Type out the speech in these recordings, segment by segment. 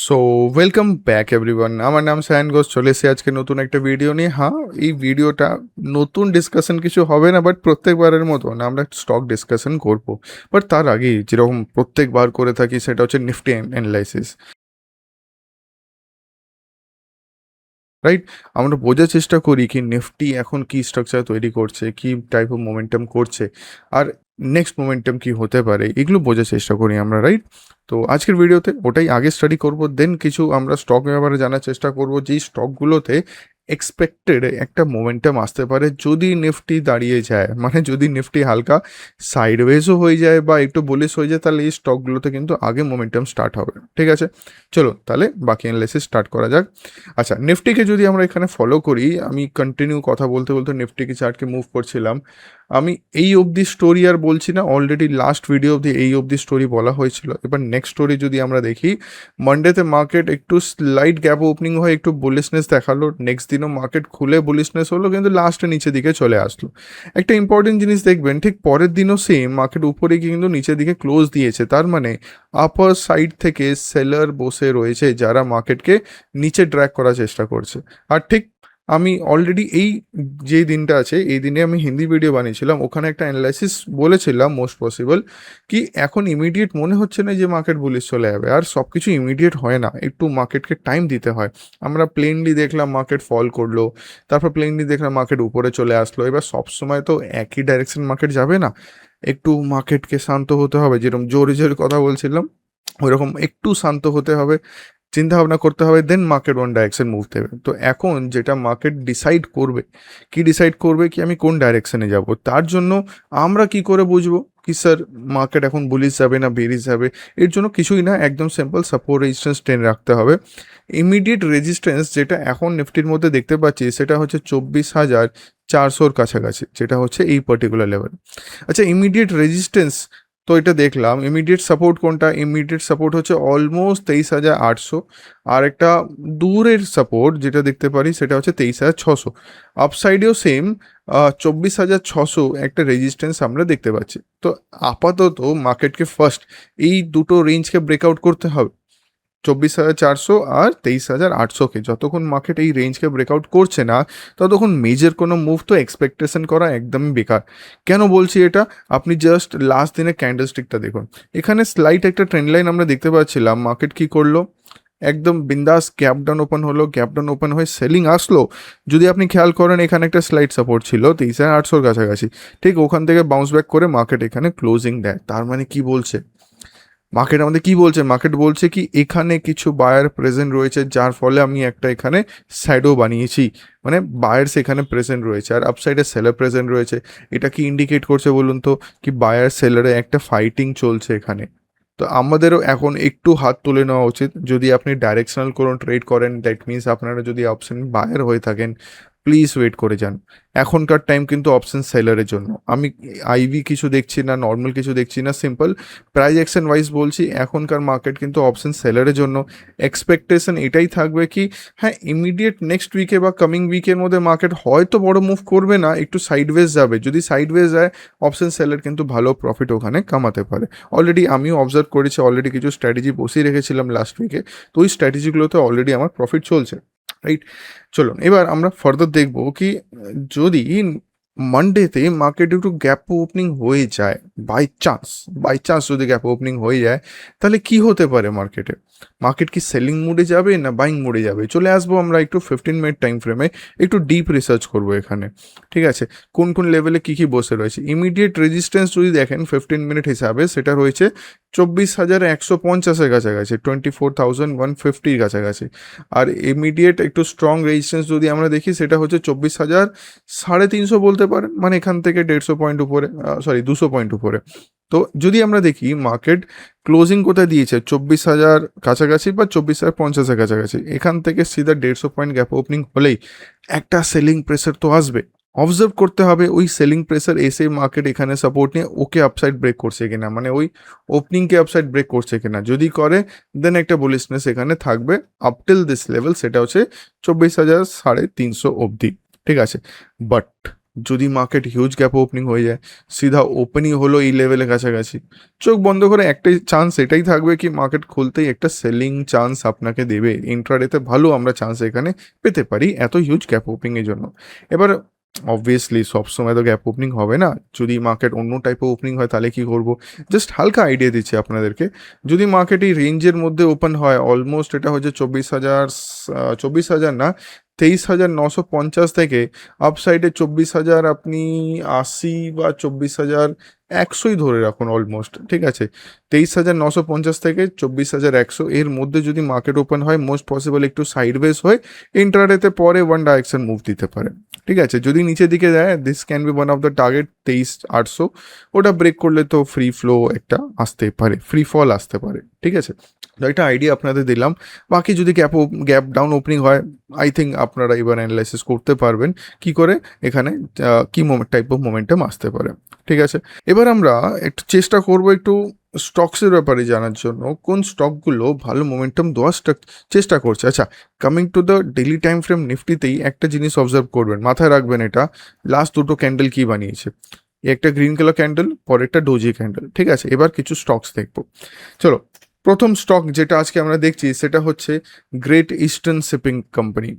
So welcome back everyone. আমার নাম সায়ন ঘোষ, চলে এসেছি আজকে নতুন একটা ভিডিও নিয়ে। হ্যাঁ, এই ভিডিওটা নতুন ডিসকাশন কিছু হবে না, বাট প্রত্যেকবারের মতন আমরা স্টক ডিসকাশন করব। বাট তার আগে যেরকম প্রত্যেকবার করে থাকি, সেটা হচ্ছে নিফটি অ্যানালাইসিস। রাইট, আমরা বোঝার চেষ্টা করি কি নিফটি এখন কি স্ট্রাকচার তৈরি করছে, কি টাইপ অফ মোমেন্টাম করছে, আর নেক্সট মোমেন্টাম কি হতে পারে, এগুলো বোঝার চেষ্টা করি আমরা। রাইট, তো আজকের ভিডিওতে ওটাই আগে স্টাডি করব, দেন কিছু আমরা স্টক ব্যাপারে জানার চেষ্টা করব যেই স্টকগুলোতে এক্সপেক্টেড একটা মোমেন্টাম আসতে পারে যদি নিফটি দাঁড়িয়ে যায়, মানে যদি নিফটি হালকা সাইডওয়েজও হয়ে যায় বা একটু বুলিশ হয়ে যায়, তাহলে এই স্টকগুলোতে কিন্তু আগে মোমেন্টাম স্টার্ট হবে। ঠিক আছে, চলো তাহলে বাকি অ্যানালাইসিস স্টার্ট করা যাক। আচ্ছা, নিফটিকে যদি আমরা এখানে ফলো করি, আমি কন্টিনিউ কথা বলতে বলতে নিফটিকে চার্টকে মুভ করছিলাম। আমি এই অবধি স্টোরি আর বলছি না, অলরেডি লাস্ট ভিডিও অবধি এই অবধি স্টোরি বলা হয়েছিল। এবার নেক্সট স্টোরি যদি আমরা দেখি, মানডেতে মার্কেট একটু স্লাইট গ্যাপ ওপেনিং হয়ে একটু বুলিশনেস দেখালো, নেক্সট দিনও মার্কেট খুলে বুলিশনেস হলো, কিন্তু লাস্টে নিচের দিকে চলে আসলো। একটা ইম্পর্টেন্ট জিনিস দেখবেন, ঠিক পরের দিনও সেম মার্কেট উপরে গিয়ে কিন্তু নিচের দিকে ক্লোজ দিয়েছে। তার মানে আপার সাইড থেকে সেলার বসে রয়েছে, যারা মার্কেটকে নিচে ড্র্যাগ করার চেষ্টা করছে। আর ঠিক আমি অলরেডি এই যে দিনটা আছে, এই দিনে আমি হিন্দি ভিডিও বানিয়েছিলাম, ওখানে একটা অ্যানালাইসিস বলেছিলাম মোস্ট পসিবল কি এখন ইমিডিয়েট মনে হচ্ছে না যে মার্কেট বুলিশ চলে যাবে। আর সব কিছু ইমিডিয়েট হয় না, একটু মার্কেটকে টাইম দিতে হয়। আমরা প্লেনলি দেখলাম মার্কেট ফল করলো, তারপর প্লেনলি দেখলাম মার্কেট উপরে চলে আসলো। এবার সবসময় তো একই ডাইরেকশন মার্কেট যাবে না, একটু মার্কেটকে শান্ত হতে হবে। যেরকম জোরে জোরে কথা বলছিলাম, ওইরকম একটু শান্ত হতে হবে, চিন্তা ভাবনা করতে হবে, দেন মার্কেট ওয়ান ডাইরেকশন মুভ দেবে। তো এখন যেটা মার্কেট ডিসাইড করবে, কি ডিসাইড করবে কি আমি কোন ডাইরেকশনে যাব, তার জন্য আমরা কি করে বুঝবো কি স্যার মার্কেট এখন বুলিশ যাবে না বেরিশ যাবে। এর জন্য কিছুই না, একদম সিম্পল সাপোর্ট রেজিস্ট্যান্স টেনে রাখতে হবে। ইমিডিয়েট রেজিস্ট্যান্স যেটা এখন নিফটির মধ্যে দেখতে পাচ্ছি, সেটা হচ্ছে 24,400-র কাছাকাছি, যেটা হচ্ছে এই পার্টিকুলার লেভেল। আচ্ছা, ইমিডিয়েট রেজিস্ট্যান্স তো এটা দেখলাম। ইমিডিয়েট সাপোর্ট কোনটা? ইমিডিয়েট সাপোর্ট হচ্ছে অলমোস্ট 23,800। আর একটা দূরের সাপোর্ট যেটা দেখতে পারি, সেটা হচ্ছে 23,600। আপসাইডেও সেম 24,600 একটা রেজিস্ট্যান্স আমরা দেখতে পাচ্ছি। তো আপাতত মার্কেটকে ফার্স্ট এই দুটো রেঞ্জকে ব্রেকআউট করতে হবে, 24,400 আর 23,800কে। যতক্ষণ মার্কেট এই রেঞ্জকে ব্রেকআউট করছে না, ততক্ষণ মেজর কোনো মুভ তো এক্সপেকটেশন করা একদমই বেকার। কেন বলছি এটা? আপনি জাস্ট লাস্ট দিনের ক্যান্ডেলস্টিকটা দেখুন। এখানে স্লাইট একটা ট্রেন্ড লাইন আমরা দেখতে পাচ্ছিলাম। মার্কেট কি করলো? একদম বিন্দাস গ্যাপ ডাউন ওপেন হলো, গ্যাপ ডাউন ওপেন হয়ে সেলিং আসলো। যদি আপনি খেয়াল করেন, এখানে একটা স্লাইড সাপোর্ট ছিল 23,800-র কাছাকাছি, ঠিক ওখান থেকে বাউন্স ব্যাক করে মার্কেট এখানে ক্লোজিং দেয়। তার মানে কি বলছে মার্কেট? আমাদের কি বলছে মার্কেট? বলছে কি এখানে কিছু বায়ার প্রেজেন্ট রয়েছে, যার ফলে আমি একটা এখানে স্যাডো বানিয়েছি, মানে বায়ার্স এখানে প্রেজেন্ট রয়েছে আর আপসাইডে সেলার প্রেজেন্ট রয়েছে। এটা কি ইন্ডিকেট করছে বলুন তো? কি বায়ার সেলারে একটা ফাইটিং চলছে এখানে। তো আমাদেরও এখন একটু হাত তুলে নেওয়া উচিত। যদি আপনি ডাইরেকশনাল কোনো ট্রেড করেন, দ্যাট মিনস আপনারা যদি অপশন বায়ার হয়ে থাকেন, প্লিজ ওয়েট করে যান। এখনকার টাইম কিন্তু অপশন সেলারের জন্য। আমি আইভি কিছু দেখছি না, নর্মাল কিছু দেখছি না, সিম্পল প্রাইস অ্যাকশন ওয়াইজ বলছি, এখনকার মার্কেট কিন্তু অপশন সেলারের জন্য। এক্সপেকটেশন এটাই থাকবে কি হ্যাঁ, ইমিডিয়েট নেক্সট উইকে বা কামিং উইকের মধ্যে মার্কেট হয়তো বড় মুভ করবে না, একটু সাইডওয়েজ যাবে। যদি সাইডওয়েজ যায়, অপশন সেলার কিন্তু ভালো প্রফিট ওখানে কামাতে পারে। অলরেডি আমিও অবজার্ভ করেছি, অলরেডি কিছু স্ট্র্যাটেজি বসিয়ে রেখেছিলাম লাস্ট উইকে, তো ওই স্ট্র্যাটেজিগুলোতে অলরেডি আমার প্রফিট চলছে। রাইট, চলুন এবার আমরা ফার্দার দেখবো কি যদি মানডেতে মার্কেট একটু গ্যাপ ওপেনিং হয়ে যায়, বাই চান্স যদি গ্যাপ ওপেনিং হয়ে যায়, তাহলে কি হতে পারে মার্কেটে? মার্কেট কি সেলিং মুডে যাবে না বাইং মুডে যাবে? চলে আসবো আমরা একটু 15 মিনিট টাইম ফ্রেমে, একটু ডিপ রিসার্চ করবো এখানে। ঠিক আছে, কোন কোন লেভেলে কী কী বসে রয়েছে। ইমিডিয়েট রেজিস্ট্যান্স যদি দেখেন 15 মিনিট হিসাবে, সেটা রয়েছে 24,150-এর কাছাকাছি, 24,150-র কাছাকাছি। আর ইমিডিয়েট একটু স্ট্রং রেজিস্ট্যান্স যদি আমরা দেখি, সেটা হচ্ছে 24,350 বলতে পারেন, মানে এখান থেকে 150 পয়েন্ট উপরে, 200 পয়েন্ট উপরে। তো যদি আমরা দেখি মার্কেট ক্লোজিং কোথায় দিয়েছে, 24,000 কাছাকাছি বা 24,050-এর কাছাকাছি, এখান থেকে সিধা 150 পয়েন্ট গ্যাপ ওপেনিং হলেই একটা সেলিং প্রেসার তো আসবে। অবজার্ভ করতে হবে ওই সেলিং প্রেসার এসে মার্কেট এখানে সাপোর্ট নিয়ে ওকে আপসাইড ব্রেক করছে কিনা, মানে ওই ওপেনিংকে আপসাইড ব্রেক করছে কিনা। যদি করে, দেন একটা বুলিশনেস এখানে থাকবে আপ টিল দিস লেভেল, সেটা হচ্ছে 24,350 অবধি। ঠিক আছে, বাট যদি মার্কেট হিউজ গ্যাপ ওপেনিং হয়ে যায়, সিধা ওপেনই হলো এই লেভেলের কাছাকাছি, চোখ বন্ধ করে একটাই চান্স এটাই থাকবে কি মার্কেট খুলতেই একটা সেলিং চান্স আপনাকে দেবে। ইন্ট্রাডেতে ভালো আমরা চান্স এখানে পেতে পারি এত হিউজ গ্যাপ ওপেনিংয়ের জন্য। এবার অবভিয়াসলি সবসময় তো গ্যাপ ওপেনিং হবে না, যদি মার্কেট অন্য টাইপের ওপেনিং হয় তাহলে কি করব, জাস্ট হালকা আইডিয়া দিচ্ছি আপনাদেরকে। যদি মার্কেট এই রেঞ্জের মধ্যে ওপেন হয়, অলমোস্ট এটা হচ্ছে 24,000, 24,000 না, 23,950 থেকে আপসাইডে 24,000 আপনি 80 বা 24,100ই ধরে রাখুন অলমোস্ট, ঠিক আছে। 23,950 থেকে 24,100 এর মধ্যে যদি মার্কেট ওপেন হয়, মোস্ট পসিবল একটু সাইডওয়েজ হয়ে ইন্ট্রাডেতে পরে ওয়ান ডাইরেকশন মুভ দিতে পারে, ঠিক আছে। যদি নিচের দিকে যায়, this can be one of the target 23,800, ওটা ব্রেক করলে তো ফ্রি ফ্লো একটা আসতে পারে, ফ্রি ফল আসতে পারে, ঠিক আছে। তো একটা আইডিয়া আপনাদের দিলাম। বাকি যদি গ্যাপ ডাউন ওপেনিং হয়, আই থিঙ্ক আপনারা এবার অ্যানালাইসিস করতে পারবেন কি করে এখানে কি টাইপ অফ মোমেন্টাম আসতে পারে, ঠিক আছে। এবার আমরা একটু চেষ্টা করব একটু স্টকসের ব্যাপারে জানার জন্য, কোন স্টকগুলো ভালো মোমেন্টাম দেওয়ার চেষ্টা করছে। আচ্ছা, coming to the daily time frame নিফটিতেই একটা জিনিস অবজার্ভ করবেন, মাথায় রাখবেন এটা, লাস্ট দুটো ক্যান্ডেল কি বানিয়েছে, একটা গ্রিন কালার ক্যান্ডেল, পরে একটা ডোজি ক্যান্ডেল, ঠিক আছে। এবার কিছু স্টকস দেখবো, চলো। প্রথম স্টক যেটা আজকে আমরা দেখছি সেটা হচ্ছে গ্রেট ইস্টার্ন শিপিং কোম্পানি,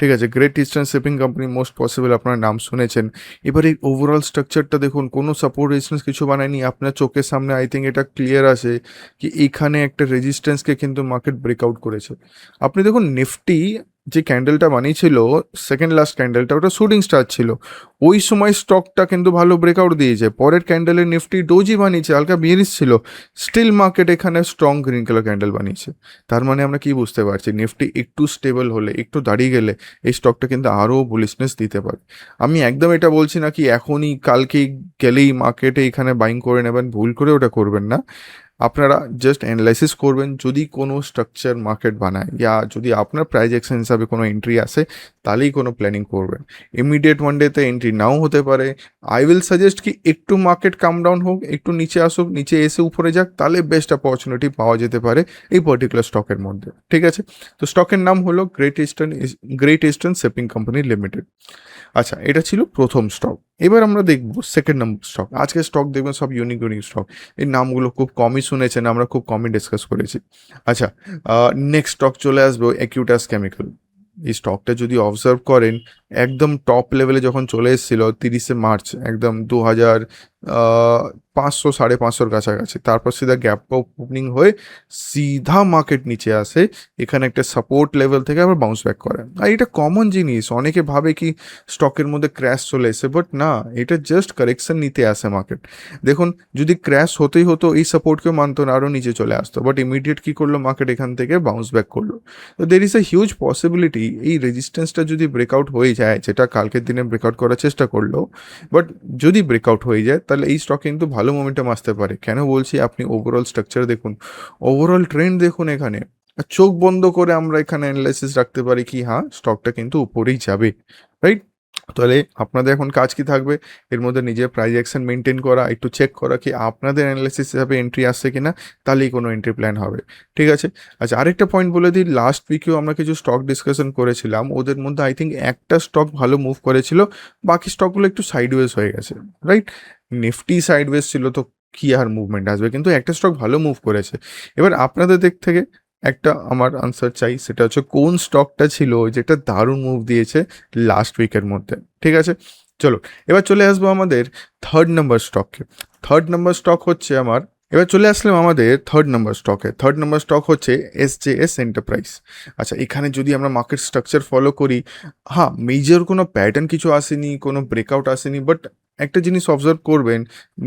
ঠিক আছে। Great eastern shipping company most possible আপনার নাম শুনেছেন। এবার এই ওভারঅল স্ট্রাকচারটা দেখুন, কোনো সাপোর্ট রেজিস্ট্যান্স কিছু বানায়নি, আপনার চোখের সামনে আই থিঙ্ক এটা ক্লিয়ার আছে কি এখানে একটা রেজিস্ট্যান্সকে কিন্তু মার্কেট ব্রেকআউট করেছে। আপনি দেখুন নিফটি যে ক্যান্ডেলটা বানিয়েছিল, সেকেন্ড লাস্ট ক্যান্ডেলটা, ওটা শুটিং স্টার ছিল, ওই সময় স্টকটা কিন্তু ভালো ব্রেকআউট দিয়েছে। পরের ক্যান্ডেলের নিফটি ডোজি বানিয়েছে, হালকা বিয়ারিশ ছিল, স্টিল মার্কেট এখানে স্ট্রং গ্রিন কালার ক্যান্ডেল বানিয়েছে। তার মানে আমরা কি বুঝতে পারছি, নিফটি একটু স্টেবল হলে, একটু দাঁড়িয়ে গেলে এই স্টকটা কিন্তু আরও বুলিশনেস দিতে পারে। আমি একদম এটা বলছি না কি এখনই কালকেই গেলেই মার্কেটে এখানে বাইং করে নেবেন, ভুল করে ওটা করবেন না। আপনারা জাস্ট অ্যানালাইসিস করবেন, যদি কোনো স্ট্রাকচার মার্কেট বানায় ইয়া যদি আপনার প্রাইজ অ্যাকশন হিসাবে কোনো এন্ট্রি আসে, তাহলেই কোনো প্ল্যানিং করবেন। ইমিডিয়েট ওয়ান ডেতে এন্ট্রি নাও হতে পারে। আই উইল সাজেস্ট কি একটু মার্কেট কাম ডাউন হোক, একটু নিচে আসুক, নিচে এসে উপরে যাক, তাহলে বেস্ট অপরচুনিটি পাওয়া যেতে পারে এই পার্টিকুলার স্টকের মধ্যে, ঠিক আছে। তো স্টকের নাম হলো great eastern shipping company limited. আচ্ছা, এটা ছিল প্রথম স্টক। এবার আমরা দেখবো সেকেন্ড নম্বর স্টক। আজকে স্টক দেখবেন সব ইউনিক ইউনিক স্টক, এই নামগুলো খুব কমই শুনেছেন, আমরা খুব কমই ডিসকাস করেছি। আচ্ছা, নেক্সট স্টক চলে আসবে অ্যাকিউটাস কেমিক্যাল। এই স্টকটা যদি অবজার্ভ করেন, একদম টপ লেভেলে যখন চলে এসেছিল 30শে মার্চ, একদম 2,500 550-র কাছাকাছি, তারপর সিধা গ্যাপ ওপেনিং হয়ে সিধা মার্কেট নিচে আসে, এখানে একটা সাপোর্ট লেভেল থেকে আবার বাউন্স ব্যাক করে। আর এটা কমন জিনিস, অনেকে ভাবে কি স্টকের মধ্যে ক্র্যাশ চলে এসে, বাট না, এটা জাস্ট কারেকশন নিতে আসে মার্কেট। দেখুন, যদি ক্র্যাশ হতেই হতো এই সাপোর্টকেও মানতো না, আরও নিচে চলে আসতো, বাট ইমিডিয়েট কি করলো মার্কেট, এখান থেকে বাউন্স ব্যাক করলো। তো there is a huge possibility এই রেজিস্ট্যান্সটা যদি ব্রেকআউট হয়ে যায়, যেটা কালকের দিনে ব্রেকআউট করার চেষ্টা করলো, বাট যদি ব্রেকআউট হয়ে যায় তাহলে এই স্টকে কিন্তু ভালো মোমেন্টাম আসতে পারে। কেন বলছি, আপনি ওভারঅল স্ট্রাকচার দেখুন, ওভারঅল ট্রেন্ড দেখুন, এখানে চোখ বন্ধ করে আমরা এখানে অ্যানালাইসিস রাখতে পারি কি হ্যাঁ স্টকটা কিন্তু উপরেই যাবে, রাইট। তাহলে আপনাদের এখন কাজ কি থাকবে, এর মধ্যে নিজের প্রাইস অ্যাকশন মেনটেন করা, একটু চেক করা কি আপনাদের অ্যানালাইসিস হিসাবে এন্ট্রি আসছে কিনা, তাহলেই কোনো এন্ট্রি প্ল্যান হবে, ঠিক আছে। আচ্ছা, আরেকটা পয়েন্ট বলে দিই, লাস্ট উইকেও আমরা কিছু স্টক ডিসকাশন করেছিলাম, ওদের মধ্যে আই থিঙ্ক একটা স্টক ভালো মুভ করেছিল, বাকি স্টকগুলো একটু সাইডওয়েজ হয়ে গেছে, রাইট। নিফটি সাইডওয়েজ ছিল তো কি আর মুভমেন্ট আসবে, কিন্তু একটা স্টক ভালো মুভ করেছে। এবার আপনাদের দিক থেকে একটা আমার আনসার চাই, সেটা হচ্ছে কোন স্টকটা ছিল যেটা দারুণ মুভ দিয়েছে লাস্ট উইকের মধ্যে, ঠিক আছে। চলো, এবার চলে আসবো আমাদের থার্ড নাম্বার স্টককে। থার্ড নাম্বার স্টক হচ্ছে আমার, এবার চলে আসলাম আমাদের থার্ড নাম্বার স্টকে। থার্ড নাম্বার স্টক হচ্ছে SJS এন্টারপ্রাইজ। আচ্ছা, এখানে যদি আমরা মার্কেট স্ট্রাকচার ফলো করি, হ্যাঁ মেজর কোনো প্যাটার্ন কিছু আসেনি, কোনো ব্রেকআউট আসেনি, বাট একটা জিনিস অবজার্ভ করবেন,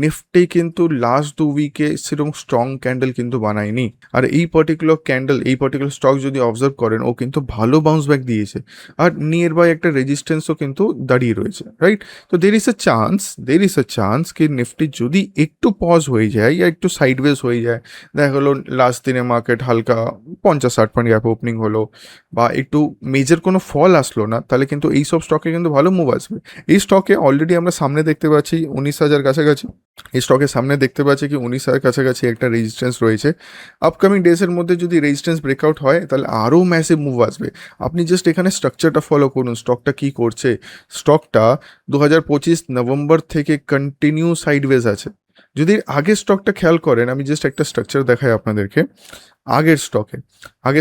নিফটি কিন্তু লাস্ট 2 উইকে সেরকম স্ট্রং ক্যান্ডেল কিন্তু বানায়নি। আর এই পার্টিকুলার ক্যান্ডেল, এই পার্টিকুলার স্টক যদি অবজার্ভ করেন, ও কিন্তু ভালো বাউন্স ব্যাক দিয়েছে, আর নিয়ার বাই একটা রেজিস্ট্যান্সও কিন্তু দাঁড়িয়ে রয়েছে, রাইট। তো দের ইজ এ চান্স কি নিফটি যদি একটু পজ হয়ে যায় বা একটু সাইডওয়েজ হয়ে যায়, দেখা গেলো লাস্ট দিনে মার্কেট হালকা 50-60 পয়েন্ট গ্যাপ ওপেনিং হলো, বা একটু মেজর কোনো ফল আসলো না, তাহলে কিন্তু এইসব স্টকে কিন্তু ভালো মুভ আসবে। এই স্টকে অলরেডি আমরা সামনে দেখতে দেখতে পাচ্ছি 19,000 কাছাকাছি, এই স্টকের সামনে দেখতে পাচ্ছি কি 19,000 কাছাকাছি একটা রেজিস্ট্যান্স রয়েছে। আপকামিং ডেজের মধ্যে যদি রেজিস্ট্যান্স ব্রেকআউট হয় তাহলে আরও ম্যাসিভ মুভ আসবে। আপনি জাস্ট এখানে স্ট্রাকচারটা ফলো করুন, স্টকটা কি করছে। স্টকটা 2025 নভেম্বর থেকে কন্টিনিউ সাইডওয়েজ আছে। যদি আগের স্টকটা খেয়াল করেন, আমি জাস্ট একটা স্ট্রাকচার দেখাই আপনাদেরকে। আগের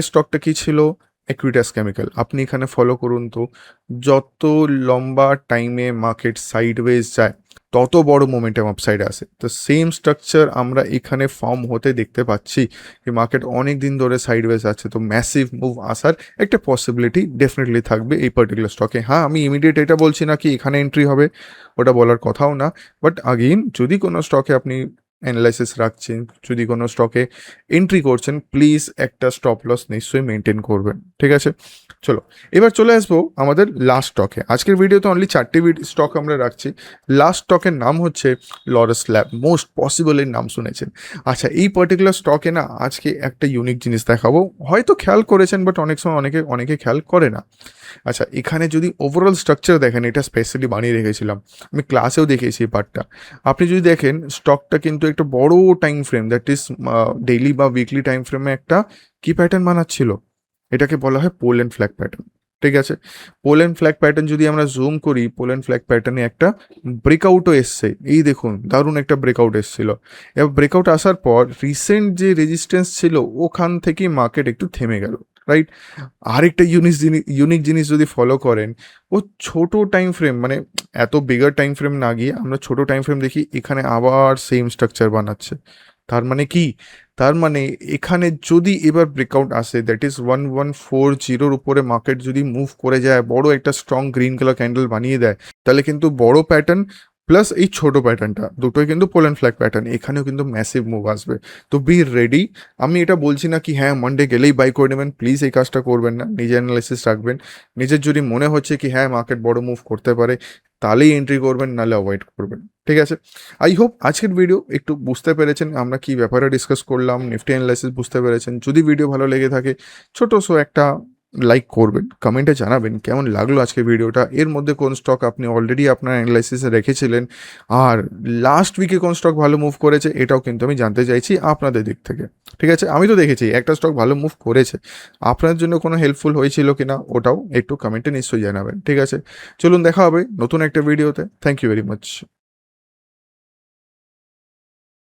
স্টকটা কি ছিল? অ্যাকুইটাস কেমিক্যাল। আপনি এখানে ফলো করুন তো, যত লম্বা টাইমে মার্কেট সাইডওয়েজ যায় তত বড় মোমেন্টাম আপসাইড আসে। তো সেম স্ট্রাকচার আমরা এখানে ফর্ম হতে দেখতে পাচ্ছি যে মার্কেট অনেক দিন ধরে সাইডওয়েজ আছে, তো ম্যাসিভ মুভ আসার একটা পসিবিলিটি ডেফিনেটলি থাকবে এই পার্টিকুলার স্টকে। হ্যাঁ, আমি ইমিডিয়েট এটা বলছি না কি এখানে এন্ট্রি হবে, ওটা বলার কথাও না। বাট আগেইন, যদি কোনো স্টকে আপনি অ্যানালাইসিস রাখছেন, যদি কোনো স্টকে এন্ট্রি করছেন, প্লিজ একটা স্টপ লস নিশ্চয়ই মেনটেন করবেন, ঠিক আছে? চলো, এবার চলে আসবো আমাদের লাস্ট স্টকে। আজকের ভিডিওতে অনলি 4টি স্টক আমরা রাখছি। লাস্ট স্টকের নাম হচ্ছে লরাস ল্যাব। মোস্ট পসিবল এর নাম শুনেছেন। আচ্ছা, এই পার্টিকুলার স্টকে না আজকে একটা ইউনিক জিনিস দেখাবো, হয়তো খেয়াল করেছেন বাট অনেক সময় অনেকে খেয়াল করে না। আচ্ছা, এখানে যদি ওভারঅল স্ট্রাকচার দেখেন, এটা স্পেশালি বানিয়ে রেখেছিলাম, আমি ক্লাসেও দেখিয়েছি এই পার্টটা। আপনি যদি দেখেন স্টকটা কিন্তু একটা বড় time frame, that is daily বা উইকলি টাইম ফ্রেমে একটা কি প্যাটার্ন বানাচ্ছিল, এটাকে বলা হয় পোল অ্যান্ড ফ্ল্যাগ প্যাটার্ন, ঠিক আছে? পোল অ্যান্ড ফ্ল্যাগ প্যাটার্ন যদি আমরা জুম করি, পোল অ্যান্ড ফ্ল্যাগ প্যাটার্নে একটা ব্রেকআউটও এসছে, এই দেখুন দারুণ একটা ব্রেকআউট এসছিল। এবার ব্রেকআউট আসার পর রিসেন্ট যে রেজিস্ট্যান্স ছিল ওখান থেকে মার্কেট একটু থেমে গেল, রাইট? আরেকটা ইউনিক জিনিস যদি ফলো করেন, ও ছোট টাইম ফ্রেম, মানে এত বিগার টাইম ফ্রেম না গিয়ে আমরা ছোট টাইম ফ্রেম দেখি, এখানে আবার সেম স্ট্রাকচার বানাচ্ছে। তার মানে কি? তার মানে এখানে যদি এবার ব্রেকআউট আসে, দ্যাট ইজ 1140 উপরে মার্কেট যদি মুভ করে যায়, বড় একটা স্ট্রং গ্রিন কালার ক্যান্ডেল বানিয়ে দেয়, তাহলে কিন্তু বড় প্যাটার্ন প্লাস এই ছোট প্যাটার্নটা দুটোই কিন্তু পোল অ্যান্ড ফ্ল্যাগ প্যাটার্ন, এখানেও কিন্তু ম্যাসিভ মুভ আসবে। তো বি রেডি। আমি এটা বলছি না কি হ্যাঁ মানডে গেলেই বাই করে নেবেন, প্লিজ এই কাজটা করবেন না। নিজের অ্যানালাইসিস রাখবেন, নিজের যদি মনে হচ্ছে কি হ্যাঁ মার্কেট বড় মুভ করতে পারে, তাহলেই এন্ট্রি করবেন, নাহলে অ্যাভয়েড করবেন, ঠিক আছে? আই হোপ আজকের ভিডিও একটু বুঝতে পেরেছেন আমরা কি ব্যাপারে ডিসকাস করলাম, নিফটি অ্যানালাইসিস বুঝতে পেরেছেন। যদি ভিডিও ভালো লেগে থাকে, ছোট সো একটা লাইক করবেন, কমেন্টে জানাবেন কেমন লাগলো আজকের ভিডিওটা। এর মধ্যে কোন স্টক আপনি অলরেডি আপনার অ্যানালাইসিসে রেখেছিলেন, আর লাস্ট উইকে কোন স্টক ভালো মুভ করেছে, এটাও কিন্তু আমি জানতে চাইছি আপনাদের দিক থেকে, ঠিক আছে? আমি তো দেখেছি একটা স্টক ভালো মুভ করেছে, আপনার জন্য কোনো হেল্পফুল হয়েছিল কিনা ওটাও একটু কমেন্টে নিশ্চয়ই জানাবেন, ঠিক আছে? চলুন দেখা হবে নতুন একটা ভিডিওতে। Thank you very much.